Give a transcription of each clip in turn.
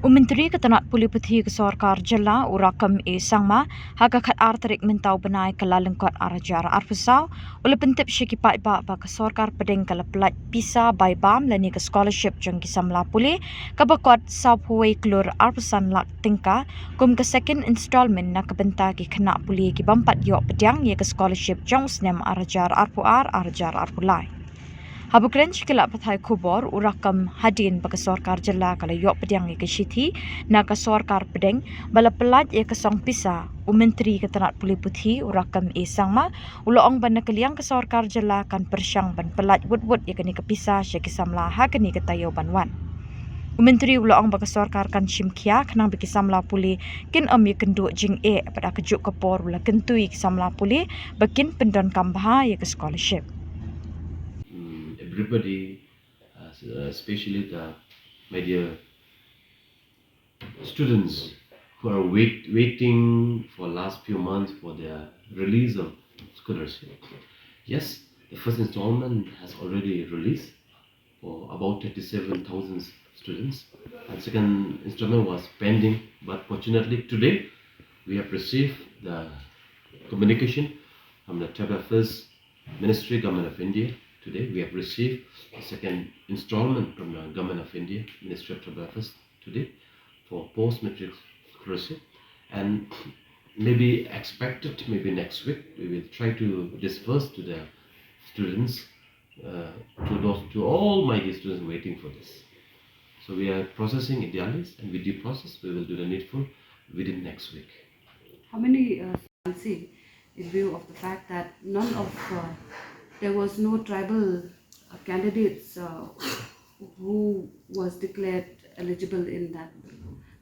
Menteri Ketanat Pule Puthi ke Sorkar Jylla urakam sangma haga khat artarik mentau benai kelalengkot arajar arpusau ule pentip syeki Peit ba ke Sorkar pedeng kala pelat pisa bai bam lani ke scholarship Jong ki Samla Pule ke bakot saphuai klur arpusan lak tingka kum ke second installment nak kebenta ki kena Pule ki bampat yok pedang ye ke scholarship Jong snem arajar arpuar arajar arpulai. Habukren shikila pathai Khubor urakam hadin bagi Sorkar Jylla kala yok pedang ke Shithi na ke Sorkar pedeng bala pelat ye ke song pisa Menteri Ketanat Pule Puthi urakam sangma uloong ban keliang ke Sorkar Jylla kan persyang ban pelat wut-wut ye kini ke pisa syeki Samla ha kini ke tayo banwan. Menteri uloong bagi Sorkar kan shimkia kenang bagi Samla Pule kin ye kenduk jing pada kejuk kepor ula kentui ke Samla Pule bakin pendon kambaha ye ke scholarship. Everybody, especially the media students who are waiting for last few months for their release of scholarship. Yes, the first installment has already released for about 37,000 students, and second installment was pending. But fortunately, today we have received the communication from the Tribal Affairs Ministry, Government of India. Today we have received the second installment from the Government of India, Ministry of Tribal Affairs today for post-matric scholarship, and maybe expected maybe next week we will try to disperse to the students, to all my dear students waiting for this. So we are processing ideally, and with due process we will do the needful within next week. How many see in view of the fact that there was no tribal candidates who was declared eligible in that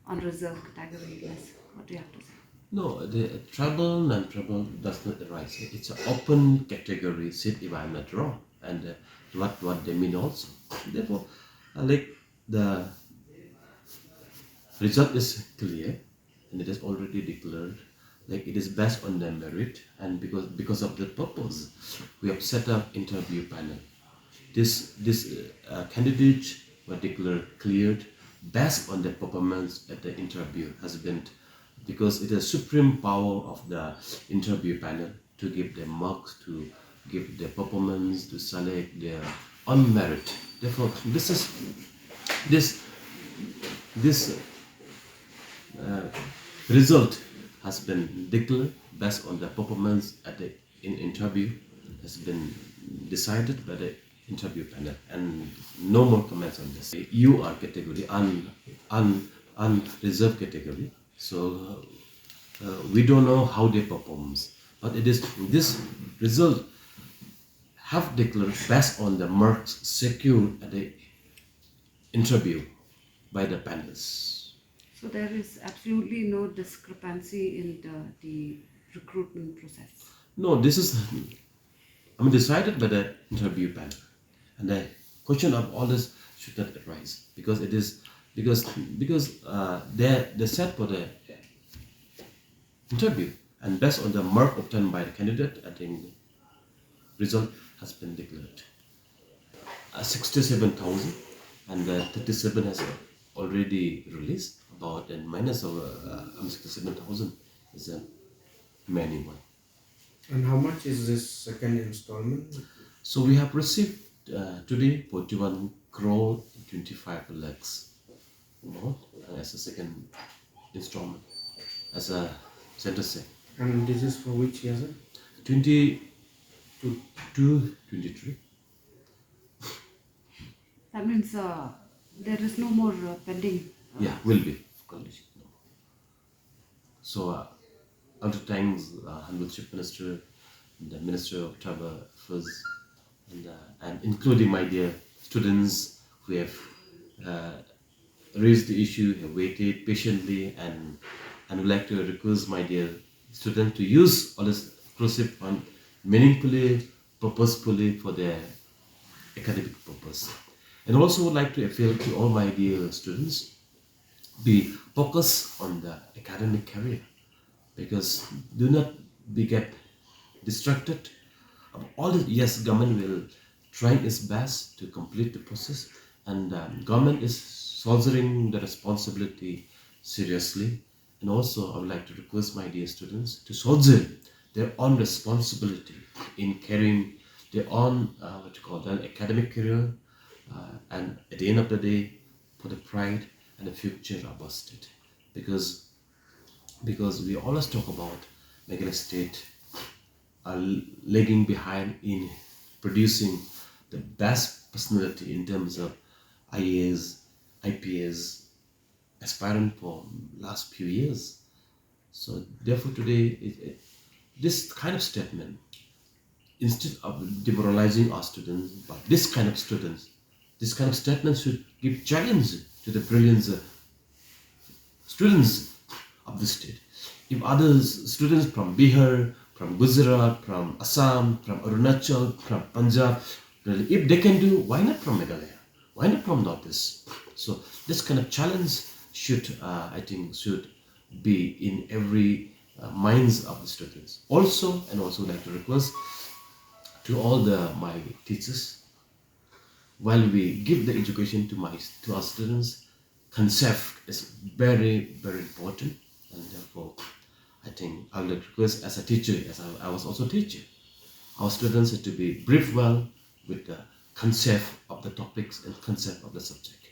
unreserved category list? What do you have to say? No, the tribal, non-tribal does not arise. It's an open category seat, if I'm not wrong, and what they mean also. Therefore, like the result is clear, and it is already declared. Like it is based on their merit, and because of the purpose, we have set up interview panel. This candidates were declared cleared based on their performance at the interview has been, because it is supreme power of the interview panel to give them marks, to give their performance, to select their on merit. Therefore, this result has been declared based on the performance at the interview, has been decided by the interview panel, and no more comments on this. UR category, unreserved category. So we don't know how they performs, but it is this result have declared based on the marks secured at the interview by the panelists. So there is absolutely no discrepancy in the recruitment process. No, this is decided by the interview panel, and the question of all this should not arise, because it is because they set for the interview, and based on the mark obtained by the candidate, I think the result has been declared. 67,000, and 37 has already released. About and minus of 67,000 is a many one. And how much is this second installment? So we have received today 41 crore 25 lakhs amount as a second installment, as a center say. And this is for which year, sir? 23. That means there is no more pending. Yeah, will be. So after thanks Honorable Chief Minister, the Minister of Tribal Affairs, and including my dear students who have raised the issue, have waited patiently, and would like to request my dear students to use all this scholarship fund meaningfully, purposefully for their academic purpose. And also would like to appeal to all my dear students, be focused on the academic career, because do not get distracted. All this, yes, government will try its best to complete the process, and government is soldiering the responsibility seriously. And also, I would like to request my dear students to soldier their own responsibility in carrying their own academic career, and at the end of the day, for the pride and the future of our state. Because we always talk about Meghalaya state are lagging behind in producing the best personality in terms of IAS, IPS aspirant for last few years. So therefore today, this kind of statement, instead of demoralizing our students, but this kind of statement should give challenge to the brilliance students of the state. If others, students from Bihar, from Gujarat, from Assam, from Arunachal, from Punjab, if they can do, why not from Meghalaya? Why not from Northeast? So this kind of challenge should, I think, should be in every minds of the students. Also, and also like to request to all my teachers, while we give the education to our students, concept is very, very important, and therefore I think I would request as a teacher, as I was also a teacher, our students have to be briefed well with the concept of the topics and concept of the subject.